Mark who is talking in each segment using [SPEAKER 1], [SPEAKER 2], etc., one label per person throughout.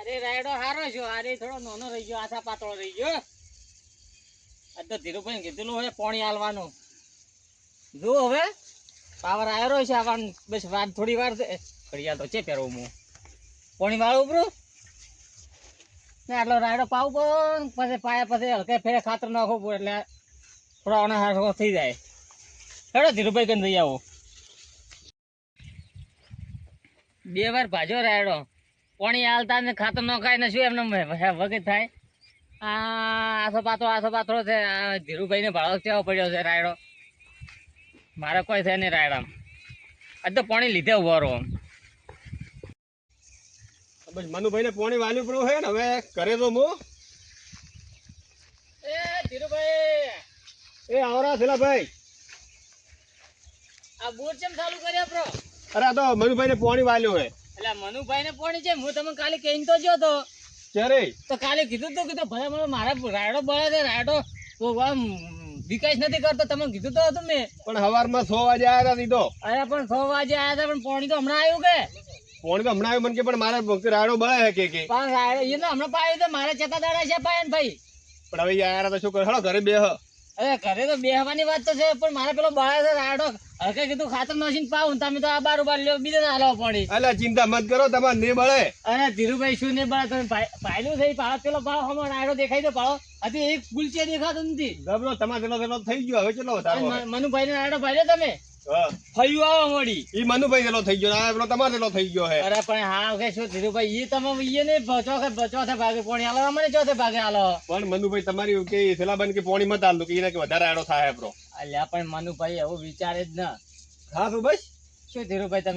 [SPEAKER 1] અરે રાયડો હારો છો, અરે થોડો નાનો રહી ગયો, આછા પાતળો રહી ગયો. આ તો ધીરુભાઈ કીધેલું હોય પાણી આલવાનું. જો હવે પાવર આવ્યો છે, આવા બસ વાત થોડી વાર છે. ઘડિયાળ તો છે પહેરવું હું પાણી વાળું ઉપરું ને આટલો રાયડો પાવું પણ પછી પાયા પછી હલકે ફેરે ખાતર નાખવું પડે એટલે થોડા ઓના હાથો થઈ જાય. હેડો ધીરુભાઈ કને જઈ આવો. 2 વાર ભાજો રાયડો પાણી આલતા ને ખાતર નખાય ને શું એમને વગત થાય. આસો પાતળો છે. આ ધીરુભાઈ ને ભાડો કેવો પડ્યો છે રાયડો. મારે કોઈ છે નહીં રાયડામાં. આજ તો પાણી લીધે ઉભો રહો.
[SPEAKER 2] બસ મનુભાઈ ને પાણી વાલ્યું પડ્યું છે ને હવે કરે તો હું
[SPEAKER 1] એ ધીરુભાઈ
[SPEAKER 2] એ આવરા છેલા ભાઈ.
[SPEAKER 1] આ બોર ચેમ ચાલુ કર્યા પ્રો?
[SPEAKER 2] અરે આ તો મનુભાઈ ને પાણી વાલ્યું હે.
[SPEAKER 1] એટલે મનુભાઈ ને પાણી છે. હું તમને કાલે કહીને તો જો તો
[SPEAKER 2] ક્યારે
[SPEAKER 1] તો કાલે કીધું તો ભલે મને મારા રાયડો બળે છે. રાયડો આમ વિકાસ નથી કરતો તમને કીધું તો હતું મેં.
[SPEAKER 2] પણ સવારમાં 6 વાગે આવ્યા હતા. તો
[SPEAKER 1] અરે પણ 6 વાગે આવ્યા હતા પણ પાણી તો હમણાં આવ્યું કે
[SPEAKER 2] પાણી તો હમણાં આવ્યું મને કે પણ મારે રાયડો બળે છે કે
[SPEAKER 1] પણ રાયડો એને હમણાં પાયું તો મારે ચેતા દાડા છે પાયા ને ભાઈ.
[SPEAKER 2] પણ હવે આવ્યા તો શું કરે હળો ઘરે બેહ.
[SPEAKER 1] અરે ઘરે તો બેહવાની વાત તો છે પણ મારે પેલો બળે છે રાયડો. હકે કીધું ખાતર નાખીને પાવું તમે તો આ બાર લ્યો બીજે ના હાલો પાણી.
[SPEAKER 2] અલ્યા ચિંતા મત કરો તમારે નહીં બળે.
[SPEAKER 1] અરે ધીરુભાઈ શું નહીં બળે તમે પાયલું થઈ પાડો પેલો ભાવ હમણાં રાયડો દેખાય તો પાડો. હજી એક ગુલચે દેખાતો નથી.
[SPEAKER 2] ગબરો તમારે પેલો થઈ ગયો હવે કેટલો વધારે
[SPEAKER 1] મનુભાઈ ને રાયડો પાડ્યો તમે ફયું આવો મળી.
[SPEAKER 2] ઈ મનુભાઈ જેલો થઈ ગયો પેલો તમારે જેલો થઈ ગયો હે.
[SPEAKER 1] અરે પણ હા કે શું ધીરુભાઈ ઈ તમે ઈ ને ચોથે ભાગે પાણી આલો મને ચોથે ભાગે આલો.
[SPEAKER 2] પણ મનુભાઈ તમારી કે સેલાબન કે પાણી મત આલતો કે એને કે વધારે આડો થાય બ્રો.
[SPEAKER 1] અલ્યા પણ મનુભાઈ એવું વિચારે જ ના.
[SPEAKER 2] હા તો બસ
[SPEAKER 1] શું ધીરુભાઈ તમે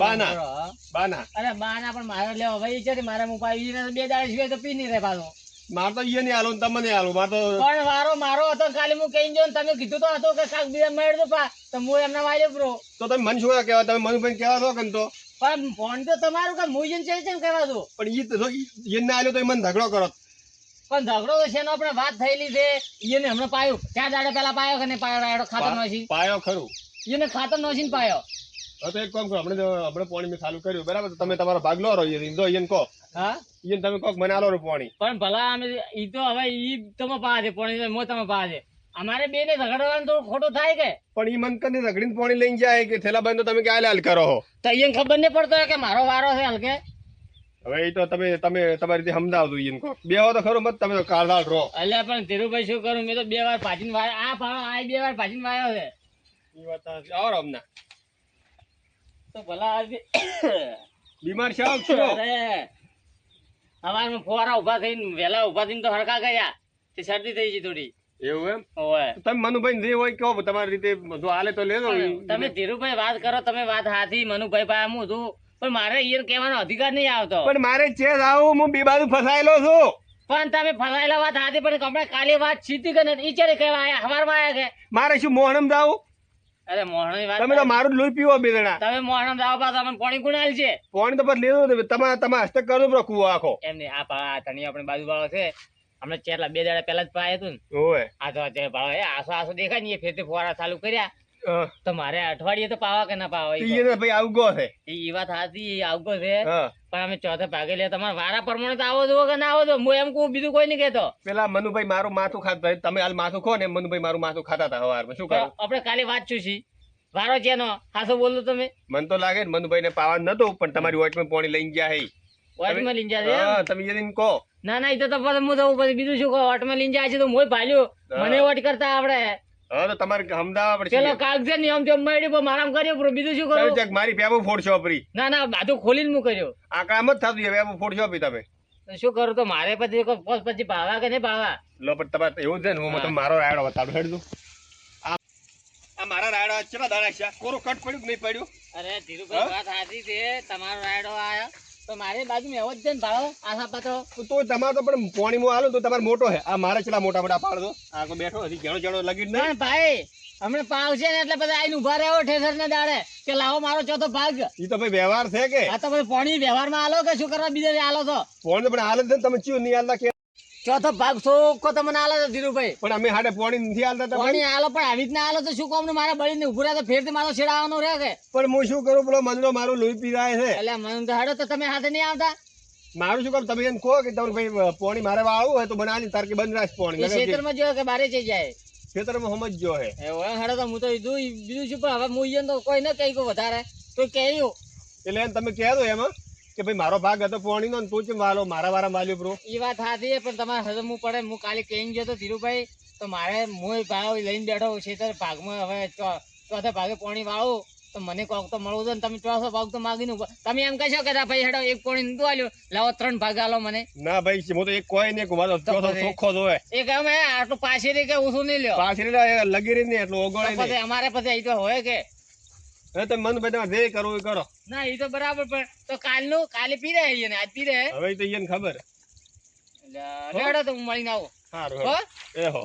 [SPEAKER 2] બાના
[SPEAKER 1] અરે બાના પણ મારે લેવો ભાઈ છે મારે હું પાઈ 2 દાડા સિવાય તો પી નહીં રે પાછો.
[SPEAKER 2] માર તો ઈ નહીં આલો તમને આલો માર તો
[SPEAKER 1] પણ વારો મારો હતો કાલે હું કઈ જો તમે કીધું તો હતો કે કાક બીજા મેળ દો પા તો હું એમના વાળ્યો બ્રો.
[SPEAKER 2] તો તમે મન શું કહેવા તમે મનુભાઈ કહેવા છો કે તો
[SPEAKER 1] પણ ફોન તો તમારું કે મુજન છે કેમ કહેવા દો.
[SPEAKER 2] પણ ઈ તો એને આલ્યો તો મન ઝઘડો કરો.
[SPEAKER 1] પણ ઝઘડો તો છે આપણે વાત થયેલી છે. એને હમણાં પાયું 4 દાડા પહેલા પાયો કે નહીં પાયો રાયડો ખાતર નોશી
[SPEAKER 2] પાયો ખરું
[SPEAKER 1] એને ખાતર નોશીને પાયો.
[SPEAKER 2] તો એક કામ કરો હમણાં પાણી મેં ચાલુ કર્યું બરાબર તમે તમારો ભાગ લો રહો એને કહો.
[SPEAKER 1] હા
[SPEAKER 2] એને તમે કહો મને આલો પાણી.
[SPEAKER 1] પણ ભલા અમે ઈ તો હવે ઈ તમે પાસે પાણી મો તમે પાસે અમારે બે ને ઝઘડવાનું તો ખોટું થાય કે.
[SPEAKER 2] પણ ઈ મન કરીને ઝઘડીને પાણી લઈને જાય કે થેલા બંધ તો તમે કે હાલ કરો
[SPEAKER 1] તો એને ખબર નહીં પડતો કે મારો વારો છે હલકે.
[SPEAKER 2] હવે એ તો તમે તમારી રીતે સમજાવજો એને કહો બેહો તો ખરું મત તમે તો કાળદાળ રહો.
[SPEAKER 1] અલ્યા પણ ધીરુભાઈ શું કરું મેં તો 2 વાર ભાજીને વાયો આ ભાવ આ 2 વાર ભાજીને વાયો છે.
[SPEAKER 2] ઈ વાત આવો હમણાં
[SPEAKER 1] તો ભલા આજે
[SPEAKER 2] બીમાર છે છો
[SPEAKER 1] અરે સવારમાં ફુવારા ઉભા થઈને વહેલા ઉભા થઈને તો હરકા ગયા તે શરદી થઈ ગઈ થોડી.
[SPEAKER 2] એવું એમ
[SPEAKER 1] ઓય
[SPEAKER 2] તમે મનુભાઈ જે હોય કહો તમારી રીતે જો હાલે તો લેજો.
[SPEAKER 1] તમે ધીરુભાઈ વાત કરો તમે વાત હાથી મનુભાઈ પાસે હું છું પણ મારે ઈયર કહેવાનો અધિકાર નહીં આવતો.
[SPEAKER 2] પણ મારે ચેસ આવું હું બે બાજુ ફસાયેલો છું.
[SPEAKER 1] પણ તમે ફસાયેલા વાત હાથી પણ આપણે કાલે વાત સીધી કે નથી ઈ ચેરે કહેવા આયા હવારમાં આયા કે
[SPEAKER 2] મારે શું મોહણમ જાવું.
[SPEAKER 1] અરે મોહણની વાત
[SPEAKER 2] તમે તો મારું જ લોહી પીવો બે જણા.
[SPEAKER 1] તમે મોહણમ જાવ પાછો તમને પાણી ગુણાલ છે.
[SPEAKER 2] પાણી તો પછી લેવું તમે હસ્તક કરો બરો કુવો આખો
[SPEAKER 1] એમ નહીં આ તણી આપણે બાજુ વાળો છે હમણાં ચેટલા 2 દાડા પહેલા જ પાય હતું ને.
[SPEAKER 2] ઓય
[SPEAKER 1] આ તો અત્યારે ભાવ આસો દેખાય ને એ ફેરથી ફુવારા ચાલુ કર્યા તો મારે અઠવાડિયે તો પાવા કે ના પાવા
[SPEAKER 2] ભાઈ આવગો છે
[SPEAKER 1] એ વાત હાથી આવગો છે
[SPEAKER 2] હા
[SPEAKER 1] પણ અમે ચોથે ભાગે લે તમારે વારા પ્રમાણે તો આવો જો કે ના આવો જો હું એમ કહું બીજું કોઈ નહીં કહેતો.
[SPEAKER 2] પેલા મનુભાઈ મારું માથું ખાતા તમે હાલ માથું ખો ને મનુભાઈ મારું માથું ખાતા હતા સવારમાં શું કરું
[SPEAKER 1] આપણે કાલે વાત છું છી વારો છે નો હાસો બોલો તમે.
[SPEAKER 2] મને તો લાગે ને મનુભાઈ ને પાવા નતો પણ તમારી વોટમાં પાણી લઈને ગયા હે
[SPEAKER 1] વાટમાં લઈને જાય
[SPEAKER 2] તમે એને કહો.
[SPEAKER 1] ના ના એ તો પછી હું જવું પછી બીજું શું કહો વાટમાં લઈને જાય છે તો મોય ભાલ્યો મને વોટ કરતા આવડે.
[SPEAKER 2] હા તો તમારે સમજાવવા પડશે.
[SPEAKER 1] પેલો કાગજ ની આમ તેમ મળ્યું મારામ કર્યો બીજું શું કરું.
[SPEAKER 2] મારી પેબો ફોડશો પરી.
[SPEAKER 1] ના ના બધું ખોલીને હું કર્યો
[SPEAKER 2] આકડા મત થતું પેબો ફોડશો પરી તમે
[SPEAKER 1] શું કરું તો મારે પછી ભાવા કે નહીં ભાવા.
[SPEAKER 2] લો પણ તમારે એવું છે ને હું તમે મારો રાયડો બતાડું હેડું આ મારા રાયડો ચલા દાડા છે કોરો કટ પડ્યું કે નહીં પડ્યું.
[SPEAKER 1] અરે ધીરુભાઈ વાત સાચી છે તમારો રાયડો આયો તો મારી બાજુ એવો જ છે ને ભાડો આશા પાત્રો
[SPEAKER 2] તો તમારે તો પણ પાણી માં આલો તો તમારે મોટો હે આ મારા ચલા મોટા મોટા પાડો આ તો બેઠો હજી ઘણો ઘણો લગી નહીં.
[SPEAKER 1] પણ ભાઈ હમણાં પાવ છે ને એટલે બધા આઈને ઉભા રહ્યો ઠેસર ને દાડે કે લાવો મારો ચોથો ભાગ.
[SPEAKER 2] ઈ તો ભાઈ વ્યવહાર છે કે
[SPEAKER 1] આ તો ભાઈ પાણી વ્યવહારમાં આલો કે શું કરવા બીજે આલો તો
[SPEAKER 2] પાણી પણ હાલત છે તમે ચિયો નહીં આલતા કે
[SPEAKER 1] ચોથો ભાગ સોકો તમને આલો તો ધીરુભાઈ
[SPEAKER 2] પણ અમે હાડે પાણી નથી આલતા
[SPEAKER 1] પાણી આલો પણ આવી રીતના આલો તો શું કોમ મારે બળીને ઉભું રહે તો ફેરથી મારો છેડાવાનો રહે કે.
[SPEAKER 2] પણ હું શું કરું પેલો મંદરો મારું લોહી પીરાય છે
[SPEAKER 1] એટલે મને તો હાડો તો તમે હાથે નહીં આવતા
[SPEAKER 2] મારું શું કામ તમે એમ કહો કે તમે ભાઈ પોણી મારે વાળવું હોય તો બનાવી તાર કે બંધ રાખ પોણી
[SPEAKER 1] એ ખેતરમાં જો કે બારે જઈ જાય
[SPEAKER 2] ખેતરમાં સમજજો હે
[SPEAKER 1] એવું એમ હેડો તો હું તો બીજું શું પણ હવે હું ઈયન તો કોઈ ન કહી કહું વધારે તો કહ્યું
[SPEAKER 2] એટલે એમ તમે કહે દો એમાં કે ભાઈ મારો ભાગ હતો પોણી નો તું કેમ વાલો મારા વારા માલ્યો બ્રો
[SPEAKER 1] એ વાત સાચી છે પણ તમારે હજમવું પડે હું કાલે કહીને ગયો તો ધીરુભાઈ તો મારે હું ભાવ લઈને બેઠો ખેતર ભાગમાં હવે ચોથા ભાગે પોણી વાળું તો મને કોક તો મળવું છે ને તમે ચોથો ભાગ તો માગીને તમે એમ કહેશો કે ભાઈ હેડો એક પોણી નતું આલ્યો લાવો 3 ભાગ આલો મને
[SPEAKER 2] ના ભાઈ હું તો એક કોઈ નહીં મારો ચોથો ચોખ્ખો જ હોય
[SPEAKER 1] એ કહે મેં આટલું પાછળ કે ઓછું નહીં લ્યો
[SPEAKER 2] પાછળ લગી રહી ને એટલું ઓગળે નહીં
[SPEAKER 1] પછી અમારે પછી અહીં તો હોય કે
[SPEAKER 2] હવે તમે મન ભાઈ તમારે જે કરવું એ કરો
[SPEAKER 1] ના એ તો બરાબર પણ તો કાલે પી રહ્યા ને આજ પી રહ્યા
[SPEAKER 2] હવે તો એને ખબર
[SPEAKER 1] લેડો તો હું મળીને આવું
[SPEAKER 2] સારું
[SPEAKER 1] હો
[SPEAKER 2] એ હો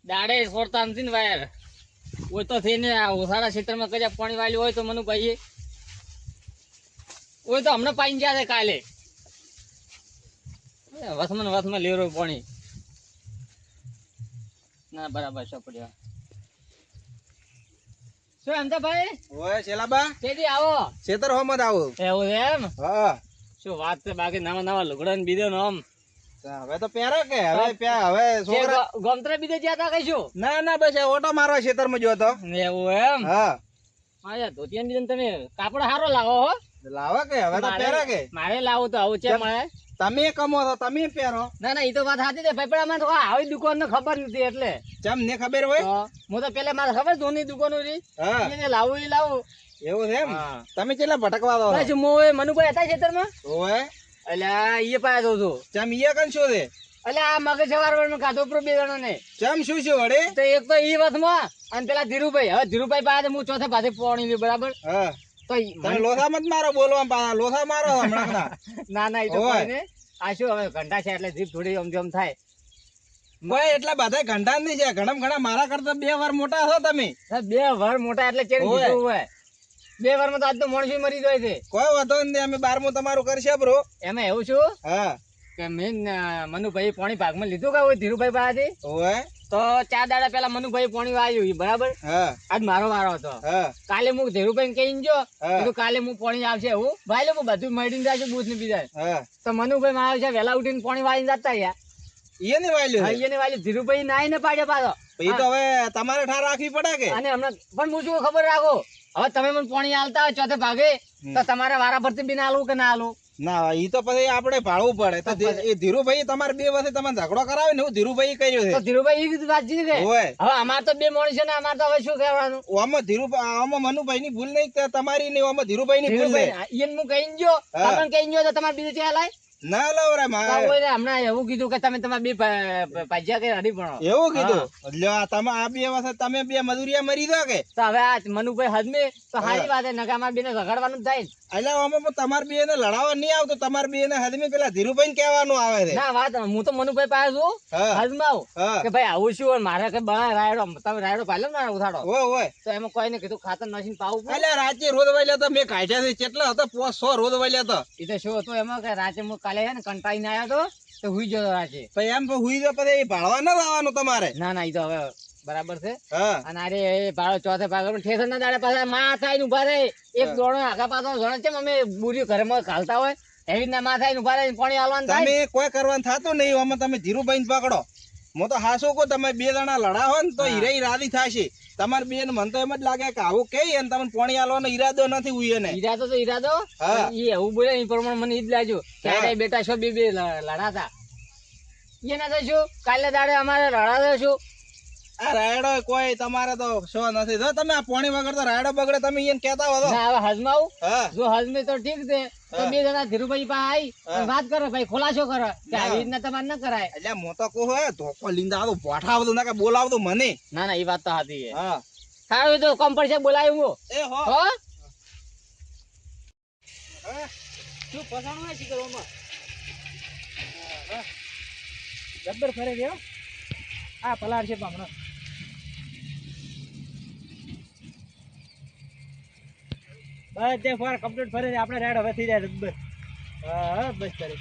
[SPEAKER 1] દાડે સોરતા નથી ને વાયર ઓય તો થઈને સારા ક્ષેત્રમાં કજા પાણી વાળ્યું હોય તો મને ભાઈ ઓય તો હમણાં પાણી ગયા છે કાલે વસમાં લેરો પાણી ના બરાબર છે પડ્યા શું એમ તો ભાઈ
[SPEAKER 3] ઓય શેલાબા
[SPEAKER 1] કેદી આવો
[SPEAKER 3] ખેતર હોમત આવો
[SPEAKER 1] એવું એમ
[SPEAKER 3] હા
[SPEAKER 1] શું વાત છે બાકી નવા લુગડા ને બીજો નામ
[SPEAKER 3] હવે તો પહેરા કે હવે છોકરા
[SPEAKER 1] ગમત્રા બીજે જ્યાં તા કઈશું
[SPEAKER 3] ના બસ ઓટો મારવા ખેતરમાં ગયો તો
[SPEAKER 1] એવું એમ
[SPEAKER 3] હા
[SPEAKER 1] ધોતિયા બીજા તમે કાપડ સારો લાવો હો
[SPEAKER 3] લાવા કે હવે તો પહેરા કે
[SPEAKER 1] મારે લાવું તો આવું છે મળે
[SPEAKER 3] તમે કમો છો તમે પહેરો
[SPEAKER 1] ના એ તો વાત સાચી છે ભાઈ પણ અમારે તો આવી દુકાન ને ખબર નથી એટલે
[SPEAKER 3] ચમ ને ખબર હોય
[SPEAKER 1] હું તો પેલા મારે ખબર ધોની દુકાનો રી
[SPEAKER 3] હા
[SPEAKER 1] લાવું એ લાવું
[SPEAKER 3] એવું છે એમ તમે કેટલા ભટકવા દો
[SPEAKER 1] પછી હું મનુભાઈ હતા ખેતરમાં
[SPEAKER 3] ઓય
[SPEAKER 1] એટલે એ પાયા દઉં છું
[SPEAKER 3] ચમ ઈએ કન શું છે
[SPEAKER 1] એટલે આ મગજ સવાર ખાધો પ્રો 2 જણો ને
[SPEAKER 3] ચમ શું છે વડે
[SPEAKER 1] તો એક તો ઈ વખમાં અને પેલા ધીરુભાઈ હવે ધીરુભાઈ પાસે હું ચોથા પાસે પોણી લ્યું બરાબર
[SPEAKER 3] હા
[SPEAKER 1] તો
[SPEAKER 3] તમે લોથા મત મારો બોલવા લોથા મારો હમણાં
[SPEAKER 1] ના એ તો કોઈ ને આ શું હવે ઘંટા છે એટલે જીભ થોડી આમ થાય
[SPEAKER 3] ભાઈ એટલા બધા ઘંટા નહીં છે ઘણા મારા કરતા 2 વાર મોટા છો તમે
[SPEAKER 1] 2 વાર મોટા એટલે ચેડી દીધું હોય 2 વાર માં તો આજ તો માણસો મરી જાય છે
[SPEAKER 3] કોઈ વાંધો નહીં અમે 12મું તમારું કરશે બ્રો
[SPEAKER 1] એમાં એવું છું
[SPEAKER 3] હા
[SPEAKER 1] કે મેં મનુભાઈ પાણી ભાગમાં લીધું કે ધીરુભાઈ પાસેથી
[SPEAKER 3] ઓય
[SPEAKER 1] તો 4 દાડા પેલા મનુભાઈ પાણી વાયું બરાબર
[SPEAKER 3] હા
[SPEAKER 1] આજ મારો વારો હતો
[SPEAKER 3] હા
[SPEAKER 1] કાલે હું ધીરુભાઈ કહીને જો કાલે હું પાણી આવશે એવું ભાઈ લોકો બધું મળીને જાય બુધ ને બીજા
[SPEAKER 3] હા
[SPEAKER 1] તો મનુભાઈ માં આવશે વહેલા ઉઠીને પાણી વાળીને જતા રહ્યા
[SPEAKER 3] એને વાલ્યું
[SPEAKER 1] એને વાલી ધીરુભાઈ નાઈ ને પાડે પાછો
[SPEAKER 3] એ તો હવે તમારે ઠાર રાખવી પડે કે
[SPEAKER 1] અને હમણાં પણ હું શું ખબર રાખો હવે તમે મને પાણી આલતા હોય ચોથે ભાગે તો તમારે વારા પરથી બી ના આલું કે ના આલું
[SPEAKER 3] ના ઈ તો પછી આપણે ભાળવું પડે તો એ ધીરુભાઈ તમારે 2 વર્ષે તમે ઝઘડો કરાવે ને હું ધીરુભાઈ કર્યો છે
[SPEAKER 1] તો ધીરુભાઈ ઈ વાત જી કે હવે અમાર તો 2 માણસ છે ને અમાર તો હવે શું કહેવાનું
[SPEAKER 3] આમાં ધીરુભાઈ આમાં મનુભાઈ ની ભૂલ નહીં તમારી નહીં આમાં ધીરુભાઈ ની ભૂલ
[SPEAKER 1] નહીં એને હું કહીને જો તમને કહીને જો તો તમારે બીજે ક્યાં લાય
[SPEAKER 3] ના લવરે
[SPEAKER 1] હમણાં એવું કીધું કે તમે તમારે 2 પાજ્યા કે હરી ભણો
[SPEAKER 3] એવું કીધું લ્યો તમે આ 2 વર્ષે તમે 2 મજૂરિયા મરી દો કે
[SPEAKER 1] તો હવે આ મનુભાઈ હદમે તો સારી વાત છે નકા અમાર 2 ને ઝઘડવાનું થાય
[SPEAKER 3] એટલે આમાં તમારે 2 ને લડાવવા નહીં આવતો તમારે 2 ને હદમે પેલા ધીરુભાઈ ને કહેવાનું આવે છે
[SPEAKER 1] ના વાત હું તો મનુભાઈ પાસે છું હદમાં કે ભાઈ આવું શું મારે કે બળા રાયડો તમે રાયડો પાડ્યો ને ઉઠાડો
[SPEAKER 3] ઓય
[SPEAKER 1] તો એમાં કોઈને કીધું ખાતર નાખીને પાવું
[SPEAKER 3] એટલે રાતે રોજ વાલ્યા તો મેં કાઢ્યા છે કેટલા હતા 500 રોજ વાલ્યા તો
[SPEAKER 1] એ તો શું હતું એમાં કે રાતે હું કાલે છે ને કંટાળીને આવ્યો તો હુઈ ગયો રાતે
[SPEAKER 3] પછી એમ હુઈ ગયો પછી ભાળવા ના લાવવાનું તમારે
[SPEAKER 1] ના એ તો હવે બરાબર છે
[SPEAKER 3] હા
[SPEAKER 1] અને અરે એ ભાડો ચોથે ભાગ ઠેસર ના દાડે પાછા માથા આઈને ઉભા રહે એક દોડો આગા પાછો જણે છે અમે બુરી ઘરમાં ખાલતા હોય એવી રીતના માથા આઈને ઉભા રહે પાણી હાલવાનું થાય
[SPEAKER 3] તમે કોઈ કરવાનું થતું નહીં આમાં તમે ધીરુભાઈ પકડો હું તો હાસો કહું તમે 2 જણા લડાવો ને તો હીરા રાધી થશે તમારે 2 ને મને તો એમ જ લાગે કે આવું કઈ અને તમને પાણી હાલવાનો ઈરાદો નથી ઉઈએ ને
[SPEAKER 1] ઈરાદો તો ઈરાદો એ એવું બોલે એ પ્રમાણે મને ઈ જ લાગ્યું ક્યારે બેટા છો બે લડાતા એના તો શું કાલે દાડે અમારે લડાતો છું
[SPEAKER 3] આ રાયડો કોઈ તમારે તો શો નથી જો તમે આ પાણી વગર તો રાયડો બગડે તમે એને કહેતા હો
[SPEAKER 1] ના હવે હજમાવું જો હજમે તો ઠીક છે તો 2 જણા ધીરુભાઈ પાસે આવી વાત કરો ભાઈ ખોલાશો કરો કે આવી રીતના તમારે ન કરાય
[SPEAKER 3] એટલે હું તો કહું હે ધોકો લીંદા આવતો બોઠાવતો ના કે બોલાવતો મને
[SPEAKER 1] ના એ વાત તો સાચી છે
[SPEAKER 3] હા
[SPEAKER 1] સારું તો કોમ પડશે બોલાવ્યું હું
[SPEAKER 3] એ હો
[SPEAKER 1] શું પસાણું હે શીકરોમાં જબ્બર ફરે ગયો આ પલાર છે હમણાં બસ તે ફર કમ્પ્લીટ ફરે આપણે રેડ હવે થઈ જાય જબ્બર હા બસ કરે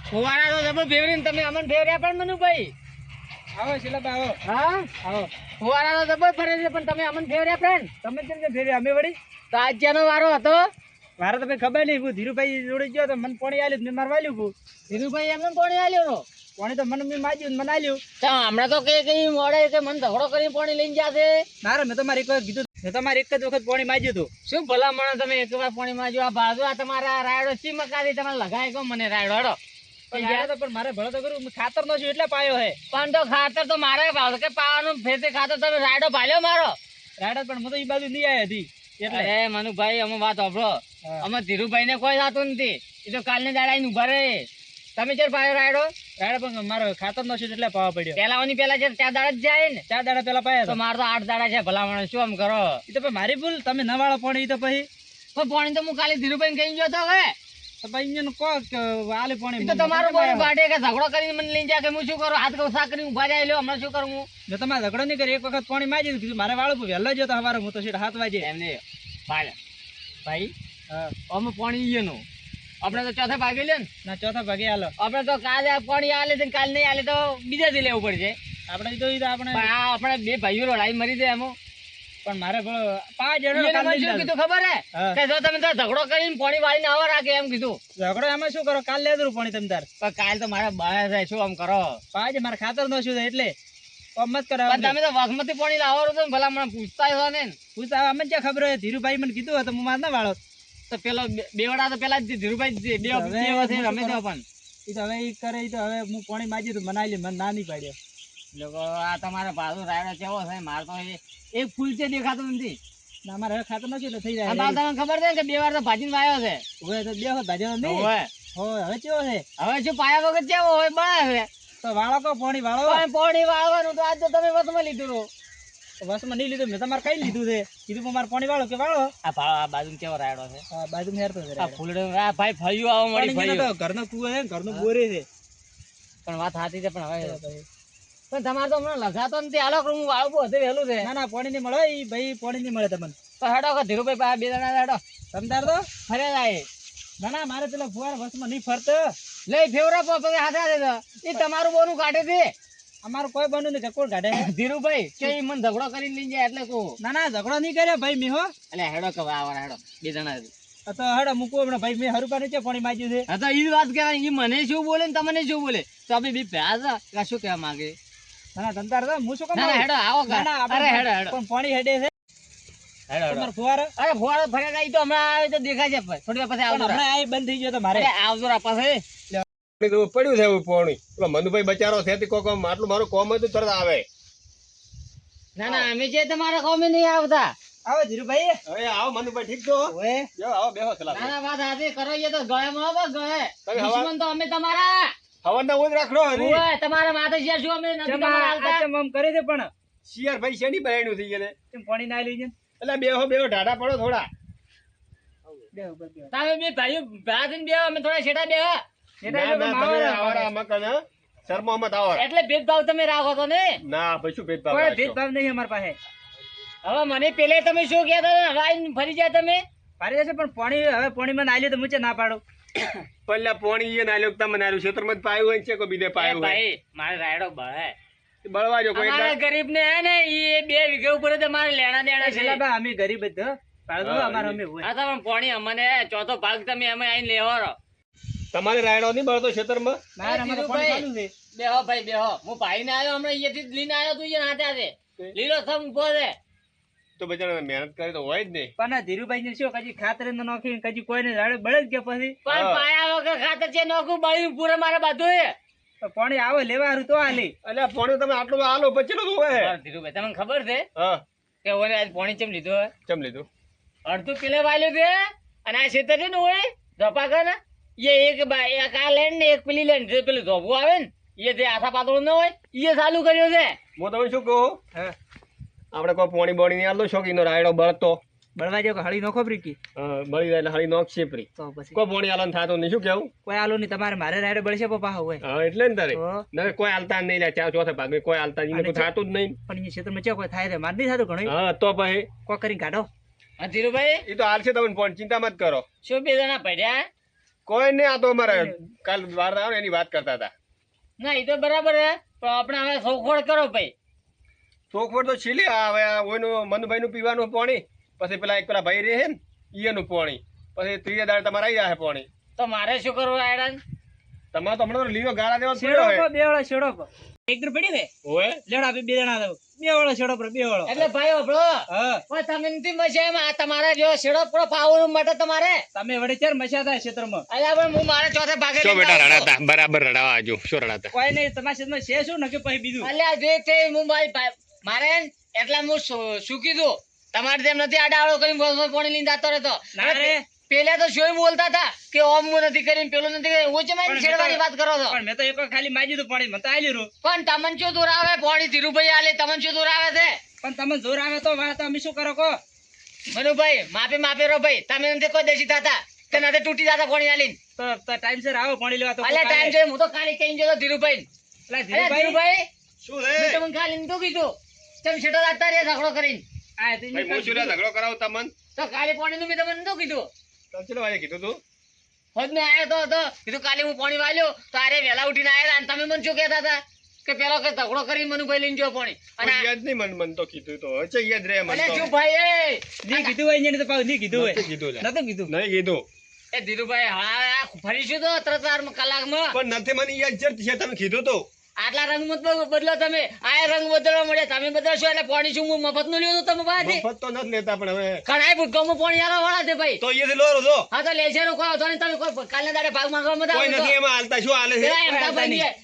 [SPEAKER 1] ફુવારા તો જબર ફેવરીને તમે અમન ફેવર્યા પણ મનુ ભાઈ
[SPEAKER 3] આવો શિલાબા આવો
[SPEAKER 1] હા આવો ફુવારા તો જબર ફરે છે પણ તમે અમન ફેવર્યા ફ્રેન્ડ તમે કેમ કે ફેર્યા અમે વળી તો આજ જેનો વારો હતો
[SPEAKER 3] મારે તો ભાઈ ખબર નહીં, હું ધીરુભાઈ જોડે ગયો તો મને પાણી આલ્યું, મેં મારે વાલ્યું હું.
[SPEAKER 1] ધીરુભાઈ એમને પાણી આલ્યો રો
[SPEAKER 3] પાણી તો મને મેં માગ્યું ને મને આલ્યું.
[SPEAKER 1] હમણાં તો કઈ મોડે કે મને ઝઘડો કરીને પાણી લઈને જાશે.
[SPEAKER 3] ના રે, મેં તો મારે એક વખત કીધું, મેં તો મારે એક જ વખત પાણી માગ્યું હતું.
[SPEAKER 1] શું ભલામણ તમે એક વાર પાણી માં જો આ બાજુ આ તમારા રાયડો ચી મકાદી તમારે લગાય કો મને રાયડો હેડો.
[SPEAKER 3] પણ મારે ભલો તો કરું, ખાતર નો છું એટલે પાયો હે.
[SPEAKER 1] પણ તો ખાતર તો મારે ભાવ કે પાવાનું ફેરતે ખાતર તમે રાયડો ભાલ્યો મારો.
[SPEAKER 3] રાયડા પણ હું તો એ બાજુ નહીં આવી હતી એટલે.
[SPEAKER 1] અરે મનુભાઈ અમે વાત સાંભળો, અમે ધીરુભાઈ ને કોઈ થતું નથી, એ તો કાલને દાડા આઈને ઉભા રહે. તમે ચાર પાયો રાયડો?
[SPEAKER 3] રાયડા પણ મારો ખાતર નો છું એટલે પાવા પડ્યો.
[SPEAKER 1] પેલાવાની પેલા છે 4 દાડા જ જાય ને.
[SPEAKER 3] 4 દાડા પેલા પાયા
[SPEAKER 1] તો મારે તો 8 દાડા છે ભલામણ. શું આમ કરો?
[SPEAKER 3] એ તો પછી મારી ભૂલ, તમે ન વાળો પાણી. તો પછી
[SPEAKER 1] પણ પાણી તો હું કાલે ધીરુભાઈ કહી ગયો તો હવે.
[SPEAKER 3] તો પછી અહીંયા કો આલે પાણી.
[SPEAKER 1] એ તો તમારું બોલું કાઢે કે ઝઘડો કરીને મને લઈને જાય કે હું શું કરું? હાથ કૌસા કરીને ઉભા જાય લ્યો, હમણાં શું કરું હું?
[SPEAKER 3] મેં તમારે ઝઘડો નહીં કરી, એક વખત પાણી માજી દીધું, કીધું મારે વાળું વહેલો જ હતો સવારે, હું તો સીધા 7 વાગે.
[SPEAKER 1] એમને ભાઈ અમે પાણી ઈએનું આપણે તો ચોથા ભાગે લે ને.
[SPEAKER 3] ના, ચોથા ભાગે હાલો.
[SPEAKER 1] આપણે તો કાલે પાણી આલે છે, કાલ નહીં આલે તો બીજા થી લેવું પડશે.
[SPEAKER 3] આપણે તો આપણે
[SPEAKER 1] પણ આ આપણે બે ભાઈઓ લડાઈ મરી જાય એમાં.
[SPEAKER 3] પણ મારે 5 જણો
[SPEAKER 1] એને મને શું કીધું ખબર હે કે જો તમે તો ઝઘડો કરીને પાણી વાળીને આવા રાખે એમ કીધું.
[SPEAKER 3] ઝઘડો એમાં શું કરો, કાલ લેદરું પાણી તમ તાર.
[SPEAKER 1] પણ કાલ તો મારા બાયા થાય. શું આમ કરો?
[SPEAKER 3] 5 મારે ખાતર નો શું એટલે કોમ મત કરો.
[SPEAKER 1] પણ તમે તો વાઘમતી પાણી લાવો છો ને, ભલા મને પૂછતા છો ને.
[SPEAKER 3] પૂછતા અમે ક્યાં ખબર હોય, ધીરુભાઈ મને કીધું હતું, હું માર ના વાળો.
[SPEAKER 1] તો પેલો બેવડા તો પેલા જ ધીરુભાઈ બે રમે તો પણ
[SPEAKER 3] એ તો હવે એ કરે, એ તો હવે હું પાણી માજી તો મનાઈ લે, મને ના નહીં પાડ્યો.
[SPEAKER 1] લોકો આ તમારા ભાડો રાયડો કેવો છે? માર તો એક ફૂલ છે દેખાતું નથી.
[SPEAKER 3] ના, મારે હવે ખાતર નો શું થઈ
[SPEAKER 1] આ
[SPEAKER 3] જાય.
[SPEAKER 1] બા તમને ખબર છે કે 2 વાર તો ભાજીને વાયો છે.
[SPEAKER 3] હવે તો 2 વખત ભાજ્યો નહીં.
[SPEAKER 1] હવે
[SPEAKER 3] હવે કેવો છે?
[SPEAKER 1] હવે શું પાયા વગર કેવો હોય બળે છે?
[SPEAKER 3] તો વાળો કો પાણી વાળો.
[SPEAKER 1] પણ પાણી વાળવાનું તો આજ તો તમે વસમાં લીધું રો.
[SPEAKER 3] વસમાં નહીં લીધું, મેં તમારે કઈ લીધું છે, કીધું મારે પાણી વાળો કે વાળો.
[SPEAKER 1] આ બાજુ કેવો રાયડો છે?
[SPEAKER 3] હા, બાજુ હેરતો છે.
[SPEAKER 1] આ ફૂલડો આ ભાઈ ફળિયું આવો મળી ફળિયું.
[SPEAKER 3] ઘરનો કૂવો છે, ઘરનો બોરે છે.
[SPEAKER 1] પણ વાત સાચી છે. પણ હવે પણ તમારે તો હમણાં લગાતો નથી. હાલો હું વાળું બધે વહેલું છે.
[SPEAKER 3] ના ના, પાણી નહીં મળે, એ ભાઈ પાણી નહીં મળે તમને.
[SPEAKER 1] તો હેડો કે ધીરુભાઈ પાસે 2 જણા હેડો
[SPEAKER 3] તમતાર તો
[SPEAKER 1] ફરે જાય.
[SPEAKER 3] ના ના, મારે પેલા ફુવારા વસમાં નહીં ફરતો.
[SPEAKER 1] લઈ ફેવરા પગે હાથે દે. એ તમારું બોનું કાઢે છે.
[SPEAKER 3] અમારું કોઈ બન્યું નહીં, કોણ કાઢે?
[SPEAKER 1] ધીરુભાઈ કે ઈ મને ઝઘડો કરીને લઈ જાય એટલે કહું.
[SPEAKER 3] ના ના, ઝઘડો નહીં કર્યો ભાઈ મેં. હો
[SPEAKER 1] એટલે હેડો કે આવા હેડો 2 જણા.
[SPEAKER 3] તો હેડો મૂકવું હમણાં ભાઈ, મેં હરુપા છે પાણી માગ્યું છે.
[SPEAKER 1] હા તો ઈ વાત કહેવાય. ઈ મને શું બોલે ને તમને શું બોલે? તો આપણે બી ભ્યા છે શું કહેવા માંગે?
[SPEAKER 3] ના ના, તમતાર તો હું શું કામ
[SPEAKER 1] ના ના હેડો આવો
[SPEAKER 3] ના ના,
[SPEAKER 1] અરે હેડો હેડો
[SPEAKER 3] પણ પાણી હેડે છે
[SPEAKER 1] હેડો હેડો.
[SPEAKER 3] તમારે ફુવારા.
[SPEAKER 1] અરે ફોડો ફરે જાય તો હમણાં આવે તો દેખાય છે. થોડી વાર પછી
[SPEAKER 3] પણ
[SPEAKER 1] આવજો.
[SPEAKER 3] હમણાં આ બંધ થઈ ગયો તો મારે.
[SPEAKER 1] અરે આવજો રા પાસે.
[SPEAKER 2] તો પડ્યું છે એવું પાણી. પેલો મનુભાઈ બચારો છે તે કોક આટલું મારું કોમ હતું તરત આવે.
[SPEAKER 1] ના ના અમે જે તમારા કોમે નહીં આવતા.
[SPEAKER 3] આવો ધીરુભાઈ.
[SPEAKER 2] હવે આવો મનુભાઈ, ઠીક છો?
[SPEAKER 3] ઓએ
[SPEAKER 2] જો આવો બેહો સલાહ.
[SPEAKER 1] ના ના વાત હાથે કરો. એ તો ગયે માં ગયે
[SPEAKER 2] તમે હવા-
[SPEAKER 1] દુશ્મન તો અમે તમારા.
[SPEAKER 2] હવનના ઓજ રાખડો હરી.
[SPEAKER 1] ઓય તમારા માથે છે શું અમે નથી તમારા આવતા.
[SPEAKER 3] ચમ આમ કરે છે પણ
[SPEAKER 2] શિયાર ભાઈ શેની બહેણું થઈ ગયેલે?
[SPEAKER 3] કેમ પાણી ના લઈ જાય?
[SPEAKER 2] એટલે બેહો ઢાઢા પડો થોડા.
[SPEAKER 3] બેહો બેહો.
[SPEAKER 1] તમે બે ભાઈઓ ભા થઈને બેહો. અમે થોડા છેટા બેહો.
[SPEAKER 2] ના ના, તમે આવરા મકન શર્મો મત આવો.
[SPEAKER 1] એટલે ભેદભાવ તમે રાખો છો ને.
[SPEAKER 2] ના ભાઈ શું ભેદભાવ
[SPEAKER 3] કોઈ
[SPEAKER 2] રાખશો?
[SPEAKER 3] ભેદભાવ નહીં અમારી પાસે.
[SPEAKER 1] હવે મને પેલે તમે શું કહેતા હતા? હવે આઈને ફરી જાય તમે.
[SPEAKER 3] પાડી જશે પણ પાણી હવે પાણીમાં ના લ્યો તો મુચે ના પાડો.
[SPEAKER 2] પહેલા પાણી એ નાલ્યો તમને નાલ્યું ક્ષેત્રમાં જ પાયું હોય ને છે કોઈ બીજે
[SPEAKER 1] એ
[SPEAKER 2] પાયું હોય.
[SPEAKER 1] ભાઈ મારે રાયડો બળે.
[SPEAKER 2] બળવાજો કોઈ
[SPEAKER 1] અમારા ગરીબ ને હે ને એ 2 વીઘા ઉપર જ અમારે લેણા દેણા છે.
[SPEAKER 3] છેલ્લા બા અમે ગરીબ જ છો. પાડો
[SPEAKER 2] હા,
[SPEAKER 3] અમારે અમે હોય.
[SPEAKER 1] હા તો પણ પાણી અમને ચોથો ભાગ તમે અમે આઈને લેવાનો.
[SPEAKER 2] તમારે રાયડો નહીં બળતો ક્ષેત્રમાં?
[SPEAKER 3] ના અમારે પાણી ચાલુ છે.
[SPEAKER 1] બેહો ભાઈ બેહો. હું ભાઈને આવ્યો હમણાં અહીંયાથી જ લઈને આવ્યો તું અહીંયા હાથે હાથે. લીલો થમ ઉભો છે.
[SPEAKER 2] તો બચારા મહેનત કરી તો હોય જ નહીં.
[SPEAKER 3] પણ આ ધીરુભાઈ ને શું કજી ખાતર ન નાખી કજી કોઈને રાડે બળે જ કે પછી
[SPEAKER 1] પણ
[SPEAKER 2] હા.
[SPEAKER 1] પાયા વગર ખાતર છે નોખું બળ્યું પૂરે મારે બધું એ.
[SPEAKER 3] તો પાણી આવે લેવા હારું તો આલી.
[SPEAKER 2] અલ્યા પાણી તમે આટલું તો આલો પછી તો હોય.
[SPEAKER 1] પણ ધીરુભાઈ તમને ખબર છે
[SPEAKER 2] હા,
[SPEAKER 1] કે ઓને આજ પાણી ચમ લીધું હે?
[SPEAKER 2] ચમ લીધું?
[SPEAKER 1] અડધું પેલે વાલ્યું છે અને આ ખેતર છે ને ઓય ધોપા કર ને એ એક આ લેન ને એક પેલી લેન જે પેલું ધોપું આવે ને એ જે આથા પાતળું ન હોય એ ચાલુ કર્યો છે.
[SPEAKER 2] હું તમને શું કહું,
[SPEAKER 3] હા
[SPEAKER 2] આપણે કોઈ પોણી બોણી નહીં આલો શોખીનો રાયડો બળતો
[SPEAKER 3] બળવા જેવો હળી નોખો પ્રીકી
[SPEAKER 2] બળી જાય એટલે હળી નોખશે ફ્રી.
[SPEAKER 3] તો પછી
[SPEAKER 2] કોઈ પોણી આલો થતું નહીં શું કેવું?
[SPEAKER 3] કોઈ આલો નહીં તમારે મારે રાડે બળશે પપ્પા હોય.
[SPEAKER 2] હા એટલે ને તારે
[SPEAKER 3] તો
[SPEAKER 2] નકર કોઈ આલતા નહીં લે ચાર ચોથે ભાગે કોઈ આલતા નહીં
[SPEAKER 3] અને
[SPEAKER 2] કોઈ થતું જ નહીં.
[SPEAKER 3] પણ એ ક્ષેત્રમાં ચા કોઈ થાય છે મારે નહીં થતું ઘણું.
[SPEAKER 2] હા તો પછી
[SPEAKER 3] કોઈ કરીને કાઢો.
[SPEAKER 1] હા ધીરુભાઈ
[SPEAKER 2] એ તો હાલશે તમને પણ ચિંતા મત કરો.
[SPEAKER 1] શું 2 જણા પડ્યા?
[SPEAKER 2] કોઈ નહીં, આ તો અમારે કાલ વાર આવે ને એની વાત કરતા હતા.
[SPEAKER 1] ના એ તો બરાબર હે પણ આપણે હવે સોખવડ કરો ભાઈ.
[SPEAKER 2] ચોખવટ તો છીલી હવે ઓયનું મનુભાઈ નું પીવાનું પાણી, પછી પેલા એક પેલા ભાઈ રહે ને એનું પાણી, પછી ત્રીજા દાડે તમારે આવી જાય પાણી.
[SPEAKER 1] તો મારે શું કરવું આયરન?
[SPEAKER 2] તમારે તો હમણાં લીલો ગાળા દેવા
[SPEAKER 4] છેડો પર બે વાળા છેડો પર એક દર પડી ને
[SPEAKER 2] ઓય
[SPEAKER 4] લેડ આપી બે જણા દઉં બે વાળા છેડો પર બે વાળો
[SPEAKER 1] એટલે ભાઈ ઓબળો
[SPEAKER 4] હા
[SPEAKER 1] પણ તમે નથી મજા એમ આ તમારે જો શેડો પૂરો પાવવાનું માટે તમારે
[SPEAKER 4] તમે વડે ચાર મસ્યા થાય ક્ષેત્રમાં
[SPEAKER 1] અલ્યા પણ હું મારે ચોથે ભાગે
[SPEAKER 2] શું
[SPEAKER 1] લઈને
[SPEAKER 2] બેટા
[SPEAKER 1] આવતો.
[SPEAKER 2] રડાતા બરાબર રડાવા આજો શું રડાતા
[SPEAKER 4] કોઈ નહીં તમારા ક્ષેત્રમાં છે શું નક્કી પછી બીજું
[SPEAKER 1] અલ્યા જે તે હું મારે એટલા હું શું કીધું તમારે તેમ નથી આડાવડો કરીને બસ પાણી લઈને જતો રહેતો
[SPEAKER 4] ના રે
[SPEAKER 1] પેલા તો શું બોલતા હતા કે ઓમ હું નથી કરીને પેલું નથી કરીને હું ચેમ
[SPEAKER 4] પણ
[SPEAKER 1] છેડવાની વાત કરો છો
[SPEAKER 4] પણ મેં તો એક વાર ખાલી માજી દીધું પાણી મને તો આલ્યું રૂ
[SPEAKER 1] પણ તમને શું દૂર આવે પાણી ધીરુભાઈ આલે તમને શું દૂર આવે છે
[SPEAKER 4] પણ તમે જોર આવે તો વાત અમે શું કરો કો
[SPEAKER 1] મનુભાઈ માપે રહો ભાઈ તમે નથી કોઈ દેશી થતા તે નથી તૂટી જતા પાણી આલીને
[SPEAKER 4] તો ટાઈમ સર આવો પાણી લેવા તો
[SPEAKER 1] અલ્યા ટાઈમ છે હું તો ખાલી કહીને જતો ધીરુભાઈ
[SPEAKER 4] અલા
[SPEAKER 1] અલ્યા
[SPEAKER 4] ધીરુભાઈ
[SPEAKER 1] ધીરુભાઈ
[SPEAKER 2] શું
[SPEAKER 1] મેં
[SPEAKER 2] રે
[SPEAKER 1] તમને ખાલી નતું કીધું તેમ છેટો જાતા રે ઝઘડો કરીને
[SPEAKER 4] આ તે
[SPEAKER 2] ભાઈ હું શું રે ઝઘડો કરાવ તમને
[SPEAKER 1] તો ખાલી પાણીનું મેં તમને નતું કીધું
[SPEAKER 2] તો ચલો ભાઈ કીધું તું
[SPEAKER 1] હોજ મેં આવ્યો તો કીધું કાલે હું પાણી વાલ્યો તો અરે વહેલા ઉઠીને આવ્યા અને તમે મને શું કહેતા હતા કે પેલો કે ઝઘડો કરી મનુભાઈ લઈને જો પાણી અને
[SPEAKER 2] કોઈ યાદ નહીં મન તો કીધું તો હશે યાદ રે મન
[SPEAKER 1] અલ્યા
[SPEAKER 2] તો
[SPEAKER 1] શું ભાઈ
[SPEAKER 4] ની કીધું હોય એને તો પાછું ની કીધું હોય
[SPEAKER 2] નથી કીધું લે.
[SPEAKER 4] નતું કીધું
[SPEAKER 2] નહીં કીધું
[SPEAKER 1] એ ધીરુભાઈ હા ફરીશું તો 3-4 કલાકમાં
[SPEAKER 2] પણ નથી મને યાદ છે તમે કીધું તો
[SPEAKER 1] આટલા રંગ મત બદલો તમે આ રંગ બદલવા મળ્યા તમે બદલશો એટલે પાણી શું હું મફત નું લ્યો તમે બાથી
[SPEAKER 2] મફત તો નથી લેતા પણ હવે
[SPEAKER 1] ઘણા ભૂટકામાં પાણી આલો વાળા છે ભાઈ
[SPEAKER 2] તો અહીંયાથી લો છો
[SPEAKER 1] હા તો લેશે નો કોઈ વાંધો નહીં તમે કોઈ કાલના દાડે ભાગ માંગવા મત
[SPEAKER 2] કોઈ નથી એમાં હાલતા શું હાલે છે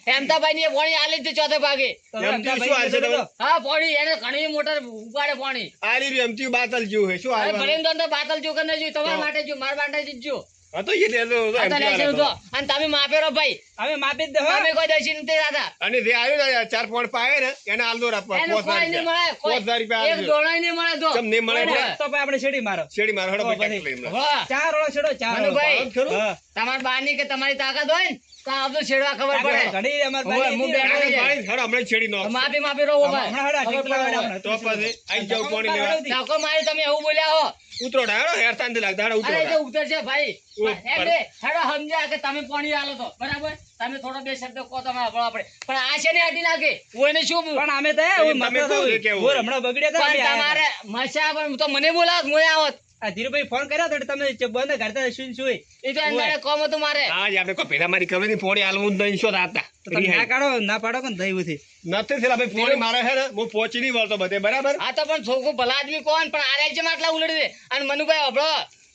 [SPEAKER 1] હેમતાભાઈ ની પાણી આલી જ છે ચોથે ભાગે
[SPEAKER 4] તો
[SPEAKER 2] એમથી શું હાલશે તમે?
[SPEAKER 1] હા પાણી એને ઘણી મોટર ઉપાડે પાણી
[SPEAKER 2] આલી રહ્યું એમથી બાતલ જેવું છે શું
[SPEAKER 1] અરે
[SPEAKER 2] હાલવાનું?
[SPEAKER 1] ભરેન્દ્ર તો બાતલ જો કે નહીં તમારા માટે જો મારા માટે જ જો
[SPEAKER 2] હા તો એ લેતો હતો,
[SPEAKER 1] આ તો
[SPEAKER 2] એમથી
[SPEAKER 1] લેશે
[SPEAKER 2] હાલે
[SPEAKER 1] તો
[SPEAKER 2] તો.
[SPEAKER 1] અને તમે માપેરો ભાઈ
[SPEAKER 4] હવે માપી જ દે હો
[SPEAKER 1] અમે કોઈ દેશી નથી દાદા
[SPEAKER 2] અને જે આવ્યું ને 4 પોઈન્ટ પાય ને એને હાલ દો રાખવા
[SPEAKER 1] એને કોઈ નહીં મળે કોઈ
[SPEAKER 2] 5000 રૂપિયા
[SPEAKER 1] એક દોણાય નહીં મળે તો
[SPEAKER 2] કેમ નહીં મળે એટલે?
[SPEAKER 4] તો પછી આપણે છેડી મારો
[SPEAKER 2] શેડી મારો હડો
[SPEAKER 4] તો
[SPEAKER 2] ભાઈ
[SPEAKER 4] પછી.
[SPEAKER 2] ટ્રેક્ટર લઈને.
[SPEAKER 1] વાહ
[SPEAKER 4] ચાર વાળો છેડો ચાર વાળો.
[SPEAKER 1] મનુભાઈ
[SPEAKER 2] ખરું?
[SPEAKER 4] હા.
[SPEAKER 1] તમારી બાની કે તમારી તાકાત હોય ને તો આ બધું છેડવા ખબર પડે
[SPEAKER 4] ઘણી અમાર
[SPEAKER 1] હવે
[SPEAKER 4] બાની
[SPEAKER 1] હું
[SPEAKER 4] હતી.
[SPEAKER 1] બેઠો
[SPEAKER 2] આને
[SPEAKER 1] છે.
[SPEAKER 2] પાણી હડો હમણાં છેડી નો
[SPEAKER 1] માપી રહો ભાઈ
[SPEAKER 4] હમણાં હડા ઠીક લાવવાના હમણાં.
[SPEAKER 2] તો પછી આઈ જાવ પાણી લેવા
[SPEAKER 1] ચાકો મારી તમે એવું બોલ્યા હો
[SPEAKER 2] ઉતરો ડાળો હેરતા નથી લાગતા હડો ઉતરો
[SPEAKER 1] અરે જે ઉતરશે ભાઈ
[SPEAKER 2] ઉત-
[SPEAKER 1] એમ બે હેડો સમજ્યા કે તમે પાણી આલો તો બરાબર તમે થોડો બે શબ્દ કહો તમે આપણો આપણે પણ આ છે ને હટી નાખે ઓને શું
[SPEAKER 4] પણ અમે તો
[SPEAKER 2] તમે
[SPEAKER 4] મતો
[SPEAKER 2] કહો
[SPEAKER 4] તો
[SPEAKER 2] છો કેવું?
[SPEAKER 4] બોર હમણાં બગડ્યા હતા
[SPEAKER 1] પણ
[SPEAKER 4] અમે આયા
[SPEAKER 1] તમારે મસા પણ તો મને બોલાવત હું આવત
[SPEAKER 4] હતા. આ ધીરુભાઈ ફોન કર્યો તો એટલે તમે બંધ કરતા શું શું
[SPEAKER 1] એ તો એમ કોમ હતું મારે
[SPEAKER 2] હા જ આપણે કોઈ પેલા મારી ખબર નહીં પોણી હાલવું જ નહીં શું રાતા
[SPEAKER 4] તો તમે ના કાઢો ના પાડો કે દઈ થી
[SPEAKER 2] નથી થયેલા ભાઈ પોણી મારે છે ને હું પહોંચી નહીં વળતો બધે બરાબર
[SPEAKER 1] આ તો પણ છોકરું ભલા આદમી કોણ પણ આ રાજ્ય માં આટલા ઉલડી દે અને મનુભાઈ અભળો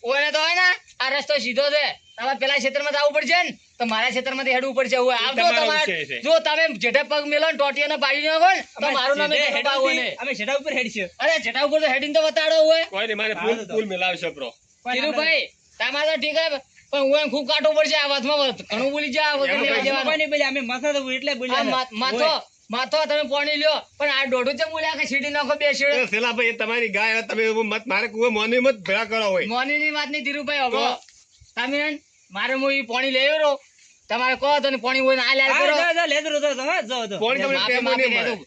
[SPEAKER 1] ઓને તો હોય ને આ રસ્તો સીધો છે તમારે પેલા ક્ષેત્રમાં જવું પડશે ને તો મારા ક્ષેત્રમાંથી હેડવું પડશે હું આવજો
[SPEAKER 2] તમારો
[SPEAKER 1] તમારે
[SPEAKER 2] વિષય છે.
[SPEAKER 1] જો તમે જેઠે પગ મેલો ને ટોટીઓને પાડી નાખો ને તો મારું નામ
[SPEAKER 4] સીધે
[SPEAKER 1] જેઠો પાવ હોય
[SPEAKER 4] અમે છેડા ઉપર હેડશું
[SPEAKER 1] અરે જેઠા ઉપર તો હેડીને તો બતાડો હોય
[SPEAKER 2] કોઈ નહીં મારે
[SPEAKER 4] હા,
[SPEAKER 2] ફૂલ
[SPEAKER 4] તો.
[SPEAKER 2] ફૂલ મિલાવશે બ્રો
[SPEAKER 1] ધીરુભાઈ તમારે તો ઠીક હે પણ હું ખૂબ કાઢવું પડશે આ વાતમાં ઘણું બોલી જા આ વખતે
[SPEAKER 2] એમાં
[SPEAKER 1] લેવા
[SPEAKER 2] કઈ
[SPEAKER 1] દેવાનું.
[SPEAKER 4] કોઈ નહીં બોલ્યા અમે માથા તો એટલે
[SPEAKER 1] આ
[SPEAKER 4] બોલ્યા
[SPEAKER 1] માથો માથો તમે પાણી લ્યો પણ આ દોઢું ચમ બોલ્યા કે સીડી નાખો બે શેડે
[SPEAKER 2] એ પેલા ભાઈ એ તમારી ગાય તમે એવું મત મારે કોઈ મોની મત ભેળા કરો હોય
[SPEAKER 1] મોનીની વાત નહીં ધીરુભાઈ હવે તમે હે ને, મારે હું ઈ પાણી લઈ આવ્યો તમારે કહો તો ને પાણી હોય ને આ લ્યા કરો
[SPEAKER 2] પોણી તમને
[SPEAKER 1] માપે
[SPEAKER 2] ટેમો
[SPEAKER 1] માપે
[SPEAKER 2] નહીં મળે.
[SPEAKER 1] લેતું.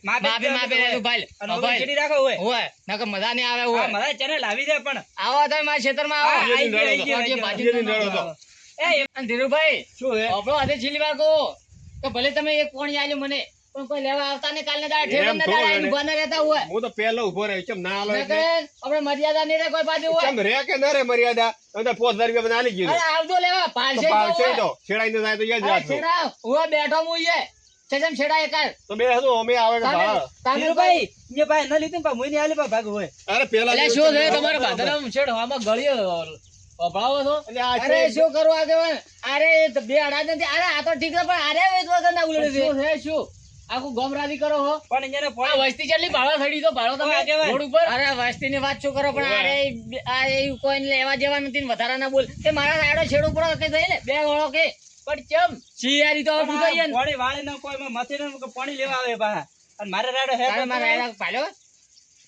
[SPEAKER 1] માપે લેતું ભાઈ ભાઈ
[SPEAKER 4] છેડી રાખો હોય
[SPEAKER 1] હોય નકર મજા નહીં આવે હોય
[SPEAKER 4] મારા ચેનલ આવી જાય પણ
[SPEAKER 1] આવો તમે મારા ખેતરમાં આવો
[SPEAKER 4] આઈ
[SPEAKER 2] નડો
[SPEAKER 4] ગયો,
[SPEAKER 2] તો.
[SPEAKER 4] આઈ ગયો, આઈ
[SPEAKER 1] જે
[SPEAKER 4] ગયો.
[SPEAKER 1] બાજુ
[SPEAKER 2] નડો તો.
[SPEAKER 1] અને ધીરુભાઈ
[SPEAKER 2] શું છે
[SPEAKER 1] આપણો આજે છેલ્લી વાર કહો કે ભલે તમે એક પાણી આલ્યું મને પણ કોઈ લેવા આવતા ને કાલના દાડે
[SPEAKER 2] એમ
[SPEAKER 1] ઠેકાણના
[SPEAKER 2] થોડું
[SPEAKER 1] દાડે આવીને
[SPEAKER 2] એને.
[SPEAKER 1] ઉભા ના રહેતા હોય
[SPEAKER 2] હું તો પહેલો ઉભો રહ્યો કેમ ના આલો
[SPEAKER 1] નકર
[SPEAKER 2] એટલે
[SPEAKER 1] આપણે મર્યાદા નહીં રહે કોઈ બાજુ હોય
[SPEAKER 2] કેમ રે કે ન રે મર્યાદા તમે તો 5000 રૂપિયા મને આલી ગયું
[SPEAKER 1] અરે આવજો લેવા
[SPEAKER 2] તો
[SPEAKER 1] પાલશે
[SPEAKER 2] પાવશે તો છેડાઈને જાય તો યાદ
[SPEAKER 1] અરે
[SPEAKER 2] રાખજો
[SPEAKER 1] છેડા હું બેઠો હું એ ચચમ છેડા એકાદ
[SPEAKER 2] તો બે હજુ અમે આવે કે ભાડા.
[SPEAKER 4] ધીરુભાઈ, એ ભાઈ ન લીધું ને પણ મોઈને આલી પણ ભાગ હોય
[SPEAKER 2] અરે પેલા
[SPEAKER 1] એટલે શું છે તમારે બાંધરામ છેડ હવામાં ગળ્યો અભળાવો છો
[SPEAKER 2] એટલે આ
[SPEAKER 1] અરે
[SPEAKER 2] છે
[SPEAKER 1] શું કરવા આગેવાન અરે એ તો બે અડાજ નથી અરે આ તો ઠીક છે પણ અરે વેચવા કરતા ઉલડી છે શું છે શું આખું ગોમ રાજી કરો હો
[SPEAKER 4] પણ એને
[SPEAKER 1] આ વસ્તી કેટલી ભાડો થડી તો ભાડો તમે
[SPEAKER 4] આગેવાન.
[SPEAKER 1] રોડ ઉપર અરે વસ્તી ની વાત શું કરો પણ અરે આ એવું કોઈ લેવા જેવા નથી ને વધારા ના બોલ તે મારા રાયડો છેડ ઉપર કે થઈ ને બે વળો કે પણ ચમ શિયારી તો હવે ભૂકાઈ ને
[SPEAKER 4] પાણી વાળી ન કોઈ માં મથે ને પાણી લેવા આવે બહાર અને મારે રાડો હે
[SPEAKER 1] તારે મારા રાયડા પાડ્યો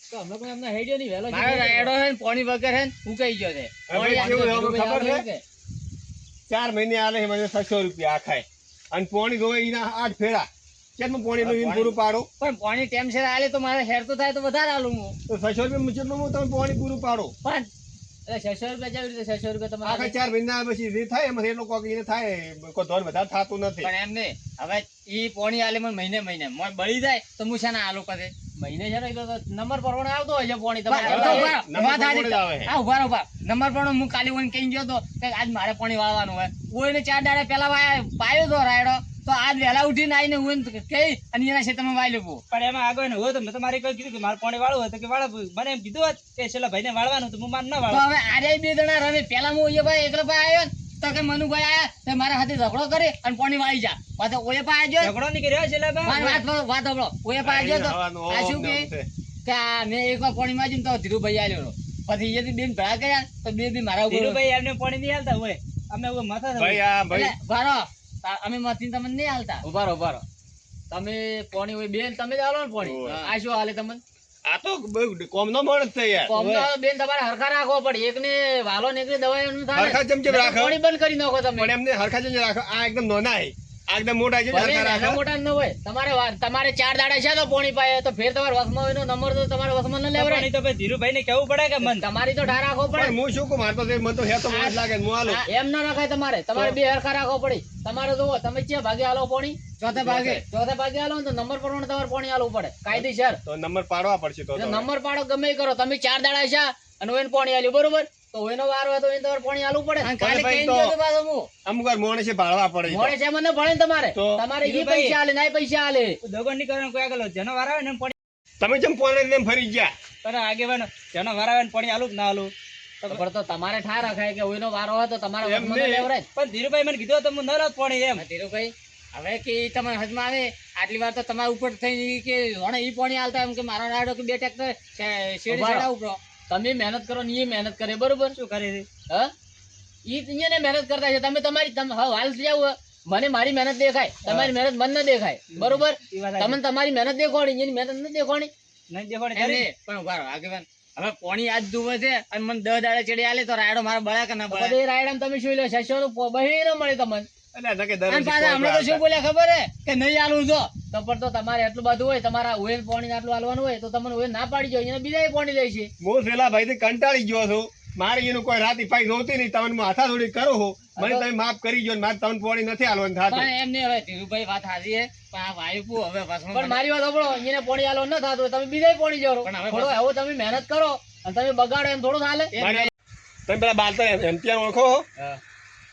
[SPEAKER 1] તો અમે કોઈ એમને હેડ્યો નહીં વેલો મારો રાયડો હે ને પાણી વગર હે ને ઉકાઈ ગયો છે
[SPEAKER 2] હવે કેવું છે હવે ખબર છે?
[SPEAKER 1] કે
[SPEAKER 2] 4 મહિને આલે છે મને 600 રૂપિયા આખાય અને પોણી ધોવે એના 8 ફેરા કેમ પોણી નું ઈન પૂરું પાડો
[SPEAKER 1] પણ પાણી ટેમ છે આલે તો મારે હેર તો થાય તો વધારે આલું હું
[SPEAKER 2] તો 600 રૂપિયા જેટલું હું તમે પોણી પૂરું પાડો
[SPEAKER 1] પણ એટલે 600 રૂપિયા જેવી રીતે 600 રૂપિયા
[SPEAKER 2] આખા
[SPEAKER 1] તમારે
[SPEAKER 2] 4 મહિના પછી જે થાય એમાં એટલો કોક એને થાય કોઈ ધોન વધારે થતું નથી
[SPEAKER 1] પણ એમ નહીં હવે ઈ પોણી આલે મને મહિને મહિને મોય બળી જાય તો હું શાના આલુ કરે મહિને છે ને એ તો નંબર પ્રમાણે આવતો હોય છે પાણી તમારે
[SPEAKER 2] હા,
[SPEAKER 1] ઉભા રહો,
[SPEAKER 2] નંબર
[SPEAKER 1] વાત સાચી.
[SPEAKER 2] પ્રમાણે જ આવે.
[SPEAKER 1] હા, ઉભા રહો, ઉભા. નંબર પ્રમાણે હું કાલે ઓઈને કહીને ગયો તો કે આજ મારે પાણી વાળવાનું હોય ઓઈને 4 દાડા પહેલા પાયો તો રાયડો તો આજ વહેલા ઉઠીને આવીને ઓઈને કહી અને એના ક્ષેત્રમાં વાળી લેવું.
[SPEAKER 4] પણ એમાં આગળ ને હોય તો મેં તમારે કોઈ કીધું કે મારે પાણી વાળવું હોય તો કે વાળો મને એમ કીધું હોત કે છેલ્લા ભાઈને વાળવાનું તો હું માર ના
[SPEAKER 1] તો
[SPEAKER 4] વાળું.
[SPEAKER 1] હવે આજે 2 જણા રમે પેલા હું ઓય ભાઈ એકલો ભાઈ આવ્યો ને તો કે મનુભાઈ આયા તે મારા હાથે ઝઘડો કરી અને પાણી વાળી જા પાછો ઓય ભાઈ આવ્યો
[SPEAKER 4] ઝઘડો નહીં કર્યો છેલ્લા બા.
[SPEAKER 1] વાત સાંભળો. ઓય ભાઈ આવ્યો તો
[SPEAKER 2] હવાનું
[SPEAKER 1] આ શું
[SPEAKER 2] ઓમ
[SPEAKER 1] કે
[SPEAKER 2] નામ છે.
[SPEAKER 1] કે આ મેં એકવાર પાણી માંગ્યું ને તો ધીરુભાઈ આલ્યો પછી એથી બેન ભેળા કર્યા તો બે બી મારા ઉપર
[SPEAKER 4] ધીરુભાઈ એમને પાણી નહીં હાલતા હોય અમે હવે માથા
[SPEAKER 2] ભાઈ આ ભાઈ
[SPEAKER 1] એટલે ભારો અમે મતીને તમને નહીં હાલતા ઉભા રહો તમે પાણી હોય બેન તમે જ હાલો ને પાણી
[SPEAKER 2] ઓવે.
[SPEAKER 1] આ શું હાલે તમને
[SPEAKER 2] આ તો કોમનો માણસ છે યાર
[SPEAKER 1] કોમનો બેન તમારે હરખા રાખવો પડે એકને વાલો ને એકને દવાઈ નું થાય
[SPEAKER 2] હરખા ચમચમ રાખો.
[SPEAKER 1] પાણી બંધ કરી નાખો તમે
[SPEAKER 2] પણ એમને હરખા જ રાખો આ એકદમ નાના છે આ એકદમ મોટા છે
[SPEAKER 1] ભલે
[SPEAKER 2] હરખા
[SPEAKER 1] નાના
[SPEAKER 2] રાખો
[SPEAKER 1] મોટા ન હોય તમારે 4 દાડા છે તો પાણી પાય તો ફેર તમારે વસમાં હોય નંબર તો તમારે વસમાં ન લેવરાય
[SPEAKER 4] પાણી તો ભાઈ ધીરુભાઈ ને કેવું પડે કે મન
[SPEAKER 1] તમારી તો ઢાર રાખવો પડે
[SPEAKER 2] પણ હું શું કહું મારે તો મને તો હે તો મને જ લાગે હું હાલું
[SPEAKER 1] હા, એમ ના રખાય તમારે બે હરખા રાખવો પડે તમારે જુઓ તમે ક્યાં ભાગે હાલો પાણી ચોથે ભાગે હાલો ને તો નંબર પ્રમાણે તમારે પાણી હાલવું પડે કાયદેસર
[SPEAKER 2] તો નંબર પાડવા પડશે તો
[SPEAKER 1] એટલે નંબર પાડો ગમે એ કરો તમે 4 દાડા છે અને ઓઈને પાણી હાલ્યું બરોબર તો ઓઈનો વાર હોય તો ઓઈને તમારે પાણી હાલવું પડે અને કાલે
[SPEAKER 2] ભાઈ
[SPEAKER 1] કહીને
[SPEAKER 2] તો-
[SPEAKER 1] ગયો તો પાછો હું
[SPEAKER 2] અમુક વાર મોણે છે ભાળવા પડે ઈ તો.
[SPEAKER 1] મોડે છે મને ભણે ને તમારે
[SPEAKER 2] તો
[SPEAKER 1] તમારે ઈ
[SPEAKER 4] ધીરુભાઈ.
[SPEAKER 1] પૈસા હાલે ના પૈસા હાલે
[SPEAKER 4] દગો નહીં કરવાનું કોઈ આગળ જેનો વાર આવે ને એમ પાણી
[SPEAKER 2] તમે જેમ પોણે લઈને ફરી ગયા
[SPEAKER 4] પણ આગેવાનો જેનો વાર આવે ને પાણી હાલું કે ના હાલું
[SPEAKER 1] તો પણ તો તમારે ઠાર રખાય કે ઓઈનો વારો હોય તો તમારે
[SPEAKER 2] એમ
[SPEAKER 1] વસમાં ન
[SPEAKER 2] નહીં.
[SPEAKER 1] લેવરાય
[SPEAKER 4] પણ ધીરુભાઈ મને કીધું તો હું ન લાવ પાણી એમ
[SPEAKER 1] ધીરુભાઈ હવે કે ઈ તમને હજમાં આવે આટલી વાર તો તમારા ઉપર થઈ કે વણે ઈ પાણી હાલતા એમ કે મારા રાડો કે 2 ટ્રેક્ટર શેડી શેડા ઉપરો તમે મહેનત કરો ને ઈ મહેનત કરે બરોબર
[SPEAKER 4] શું કરે છે
[SPEAKER 1] હા ઈ અહીંયા ને મહેનત કરતા છે તમે તમારી હાલ જાવ મને મારી મહેનત દેખાય તમારી મહેનત મને ન દેખાય બરોબર
[SPEAKER 4] ઈ વાત
[SPEAKER 1] તમને તમારી મહેનત દેખાણી એની મહેનત ન દેખાણી
[SPEAKER 4] નહીં દેખાડે
[SPEAKER 1] એમ
[SPEAKER 4] ખરી.
[SPEAKER 1] નહીં. પણ ઉભા રહો, આગેવાન. હવે પોણી આજ દુવે છે અને મને 10 દાડા ચડી આલે તો રાયડો મારા બળ્યા કે ના બળ્યા એ રાયડામાં તમે શું લો છસો નું બહી ન મળે તમને
[SPEAKER 2] એટલે નકે
[SPEAKER 1] અને
[SPEAKER 2] દરરોજ
[SPEAKER 1] પાછા હમણાં તો શું બોલ્યા ખબર હે કે નહીં આલું જો તો પણ તો તમારે એટલું બધું હોય તમારા ઓઈલ પાણી આટલું હાલવાનું હોય તો તમને ઓઈલ ના પાડી જાય એને બીજા પાણી લે છે
[SPEAKER 2] હું પેલા ભાઈ થી કંટાળી ગયો છું મારે એનું કોઈ રાતી પાઈ નહોતી નહીં તમને હું હાથા થોડી કરું છું મને તમે માફ કરી ગયો ને મારે તમને પોણી નથી હાલવાનું થતું
[SPEAKER 1] પણ એમ નહીં હવે ધીરુભાઈ વાત હાજી હે પણ આ વાયુ હવે પણ મારી વાત સાંભળો એને પાણી હાલવા ન થતું હોય તમે બીજા પાણી જાઓ થોડો એવો તમે મહેનત કરો અને તમે બગાડો એમ થોડું ચાલે
[SPEAKER 2] મારી- તમે પેલા બાલતા એમપીઆર ઓળખો છો?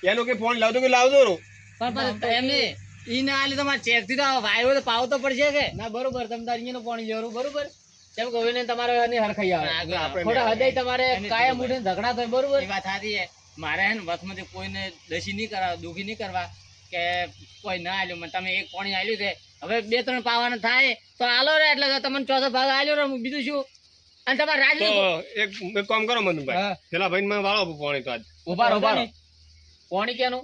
[SPEAKER 2] એનું કે ફોન લાવતો કે લાવજો રો
[SPEAKER 1] પણ એમ નહીં ઈ ના હાલે તમારે ચેક થી તો વાયુ તો પાવ તો પડશે કે ના બરોબર તમે તાર અહીંયાનું પાણી લેવાનું બરોબર કેમ કે હવે તમારે એની હરખાઈ આવે
[SPEAKER 2] આપણે
[SPEAKER 1] થોડા હૃદય તમારે
[SPEAKER 4] એની
[SPEAKER 1] કાયમ ઉઠીને ઝઘડા થાય બરોબર એ વાત સાચી છે મારે હે ને વસમાંથી કોઈને દસી નહીં કરવા દુખી નહીં કરવા કે કોઈ ના આલ્યું મને તમે એક પાણી આલ્યું છે હવે 2-3 પાવાના થાય તો આલો રે એટલે તમને ચોથો ભાગ આલ્યો રે બીજું શું અને તમારે રાજ
[SPEAKER 2] તો એક કામ કરો મનુભાઈ
[SPEAKER 4] હા.
[SPEAKER 2] પેલા ભાઈ મને વાળો પોણી તો આજ
[SPEAKER 1] ઉભા રહો પાણી કેનું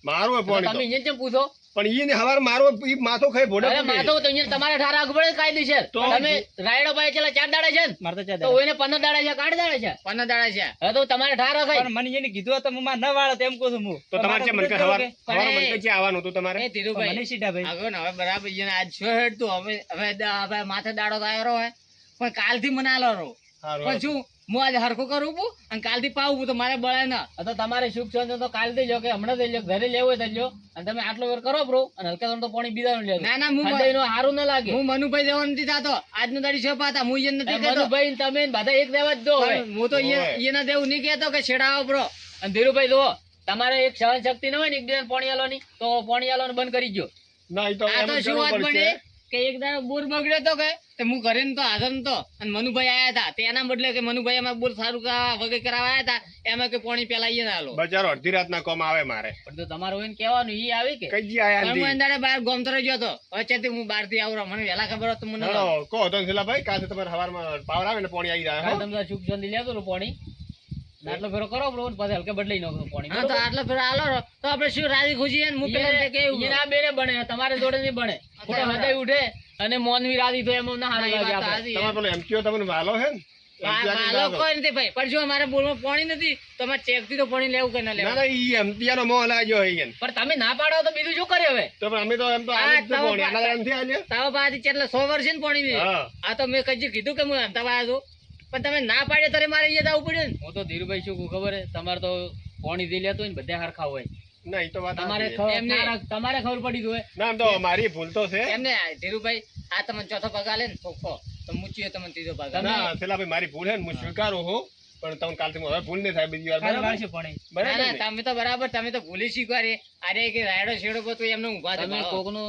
[SPEAKER 2] મારું હોય પોણી
[SPEAKER 1] તમે
[SPEAKER 2] તો
[SPEAKER 1] અહીંયા કેમ પૂછો
[SPEAKER 2] પણ ઈ ને હવાર મારો ઈ માથો ખાઈ ભોડે
[SPEAKER 1] અરે માથો તો અહીંયા તમારે ઠાર રાખવું પડે કાયદેસર
[SPEAKER 2] તો
[SPEAKER 1] તમે રાયડો ભાઈ છેલ્લા 4 દાડા છે ને
[SPEAKER 4] મારે તો ચાલે.
[SPEAKER 1] તો ઓઈને 15 દાડા છે 8 દાડા છે 15 દાડા છે હવે તો તમારે ઠાર રખાય
[SPEAKER 4] પણ મને એને કીધું હતું હું માર ન વાળો તેમ કહું છું હું
[SPEAKER 2] તો તમારે છે મનકે હવાર હવાર મનકે છે આવવાનું હતું તમારે
[SPEAKER 1] એ ધીરુભાઈ
[SPEAKER 4] મને સીધા ભાઈ
[SPEAKER 1] આગળ ને હવે બરાબર છે ને આજ શું હેડતું હવે માથે દાડો તો આવ્યો હોય પણ કાલથી મને આલો રહો
[SPEAKER 2] હારું,
[SPEAKER 1] પણ શું હું આજે હરખું કરું છું અને કાલથી પાવું તો મારે બળાય ના તો તમારે શુભ છે તો કાલ થઈ જાઓ કે હમણાં થઈ જાઓ ઘરે લેવો હોય તો લ્યો અને તમે આટલો વાર કરો બ્રો અને હલકા તો પાણી બીજાનું લેજો ના ના હું હારું ના લાગે હું મનુભાઈ દેવા નથી થતો આજનો દાડી છે પાતા હું એને નથી કહેતો મનુભાઈ ને તમે બધા એક દેવા જ દો હવે હું તો એને દેવું નહીં કહેતો કે છેડાવો બ્રો અને ધીરુભાઈ દો તમારે એક સહન શક્તિ ન હોય ને એક દિવસ પાણી આલવાની તો પાણી આલવાનું બંધ કરી દો
[SPEAKER 2] ના ઈ તો
[SPEAKER 1] આ
[SPEAKER 2] એમ
[SPEAKER 1] તો
[SPEAKER 2] જ
[SPEAKER 1] શું
[SPEAKER 2] કરવું
[SPEAKER 1] વાત
[SPEAKER 2] પડશે.
[SPEAKER 1] બની કે એક દાડો બોર બગડ્યો તો કે તે હું ઘરે નતો હાજર નતો અને મનુભાઈ આયા હતા તેના બદલે કે મનુભાઈ એમાં બોર સારું વગર કરાવવા આયા હતા એમાં કે પાણી પેલા અહીંયા ના આલો
[SPEAKER 2] બચારો અડધી રાતના કોમ આવે મારે
[SPEAKER 1] પણ તો તમારે હોય ને કહેવાનું ઈ આવે કે
[SPEAKER 2] કઈ જી આયા
[SPEAKER 1] પણ હું
[SPEAKER 2] નથી.
[SPEAKER 1] એના બહાર ગોમતરો ગયો તો વચ્ચેથી હું બહાર થી આવું મને વહેલા ખબર હોત તો મને
[SPEAKER 2] હાલો, કહો તો પેલા ભાઈ કાલે તમારે હવારમાં પાવર આવે ને પાણી આવી જાય હો.
[SPEAKER 1] તમે સુખ શાંતિ લેતો લો પાણી આટલો ફેરો કરો બ્રો પછી હલકે બદલાઈ નાખો પાણી હા તો આટલો ફેરો આલો તો આપણે શું રાજી ખુશી એને મુકેલા કે એના બેને બને તમારે જોડે નહીં બને ખોટો હૃદય ઉઠે અને મોનવી રાજી તો એમ ના હારું લાગે આપણે
[SPEAKER 2] તમારે પેલો MTO તમને વાલો છે ને MTO
[SPEAKER 1] કોઈ નથી ભાઈ પણ જો અમારે બોલમાં પાણી નથી તો અમારે ચેક થી તો પાણી લેવું કે ના
[SPEAKER 2] ના
[SPEAKER 1] લેવું
[SPEAKER 2] ના ઈ MTO નો મોહ લાગ્યો હોય ઈયન.
[SPEAKER 1] પણ તમે ના પાડો તો બીજું શું કરે હવે
[SPEAKER 2] તો પણ અમે તો એમ તો આલે જ છે
[SPEAKER 1] હા,
[SPEAKER 2] પાણી. આના એમથી આલ્યો.
[SPEAKER 1] તાવ પાછી કેટલા 100 વર્ષ છે ને પાણી ની
[SPEAKER 2] હા.
[SPEAKER 1] આ તો મેં કઈ કીધું કે હું અમદાવાદ આવ્યો છું પણ તમે ના પાડે ત્યારે મારે અહીંયા જવું પડ્યું ને હું તો ધીરુભાઈ શું કહું ખબર હે તમારે તો પાણી જે લેતો હોય ને બધા હરખા હોય
[SPEAKER 2] ના ઈ તો વાત
[SPEAKER 1] તમારે
[SPEAKER 2] સાચી છે.
[SPEAKER 1] તમારે ખબર પડી હોય
[SPEAKER 2] ના આમ તો મારી ભૂલ તો છે
[SPEAKER 1] એમને ધીરુભાઈ આ તમને ચોથો પગાર લે ને ચોખ્ખો તો મૂચ્યું તમને ત્રીજો ભાગ
[SPEAKER 2] ના પેલા ભાઈ મારી ભૂલ હે ને હું સ્વીકારું હું પણ તમને કાલથી હવે ભૂલ નહીં થાય બીજી વાર
[SPEAKER 4] કાલે
[SPEAKER 2] બરાબર
[SPEAKER 4] વાળશે પોણી.
[SPEAKER 2] બરાબર
[SPEAKER 1] ના,
[SPEAKER 2] ને?
[SPEAKER 1] તમે તો બરાબર તમે તો ભૂલી શીખવાડી અરે કે રાયડો છેડો પર તો એમને ઊભા તમે કોકનું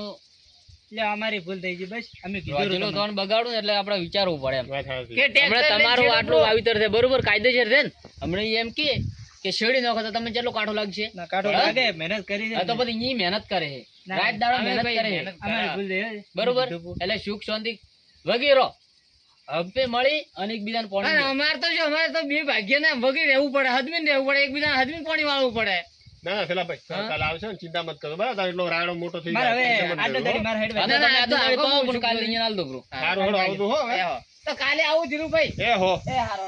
[SPEAKER 4] એટલે અમારી ભૂલ થઈ ગઈ બસ અમે કીધું
[SPEAKER 1] રોજનું
[SPEAKER 4] તમને.
[SPEAKER 1] ધોન બગાડું ને એટલે આપણે વિચારવું પડે એમ
[SPEAKER 2] વાત સાચી.
[SPEAKER 1] હમણાં તમારું આટલું વાવેતર છે બરોબર કાયદેસર છે ને હમણાં ઈ એમ કે શેરડી નાખો તો તમે કેટલો કાઠો લાગશે
[SPEAKER 4] ના કાઢો
[SPEAKER 1] હા?
[SPEAKER 4] લાગે મહેનત કરી છે
[SPEAKER 1] આ તો બધી ઈ મહેનત કરે છે
[SPEAKER 4] ના,
[SPEAKER 1] રાત દાડો
[SPEAKER 4] અમે
[SPEAKER 1] મહેનત
[SPEAKER 4] ભાઈ
[SPEAKER 1] કરે છે
[SPEAKER 4] અમારી ભૂલ થઈ હે.
[SPEAKER 1] બરોબર
[SPEAKER 4] કીધું.
[SPEAKER 1] એટલે સુખ શાંતિ વગેરે હપ્તે મળી અને એકબીજાને પાણી અમારે તો અમારે તો બે ભાગ્ય ને વગી રહેવું પડે હદમીન રહેવું પડે એકબીજાને હદમીન પાણી વાળવું પડે
[SPEAKER 2] ના ના પેલા ભાઈ
[SPEAKER 1] હા?
[SPEAKER 2] કાલે આવશે ને ચિંતા મત કરો બરાબર એટલો રાયડો મોટો થઈ
[SPEAKER 4] મારે હવે
[SPEAKER 2] ટેન્શન મત
[SPEAKER 4] આટલો
[SPEAKER 2] લેજો,
[SPEAKER 4] દાડી
[SPEAKER 2] હો.
[SPEAKER 4] મારે હેડ
[SPEAKER 1] અને
[SPEAKER 4] વાગે.
[SPEAKER 1] તમે આ તો
[SPEAKER 4] તમે
[SPEAKER 1] આખો
[SPEAKER 4] કહો
[SPEAKER 1] પણ કાલે અહીંયા આલ દો બ્રો
[SPEAKER 2] સારું હેડો આવતું હો હવે.
[SPEAKER 1] તો કાલે આવું ધીરુભાઈ
[SPEAKER 2] એ હો
[SPEAKER 1] એ હારો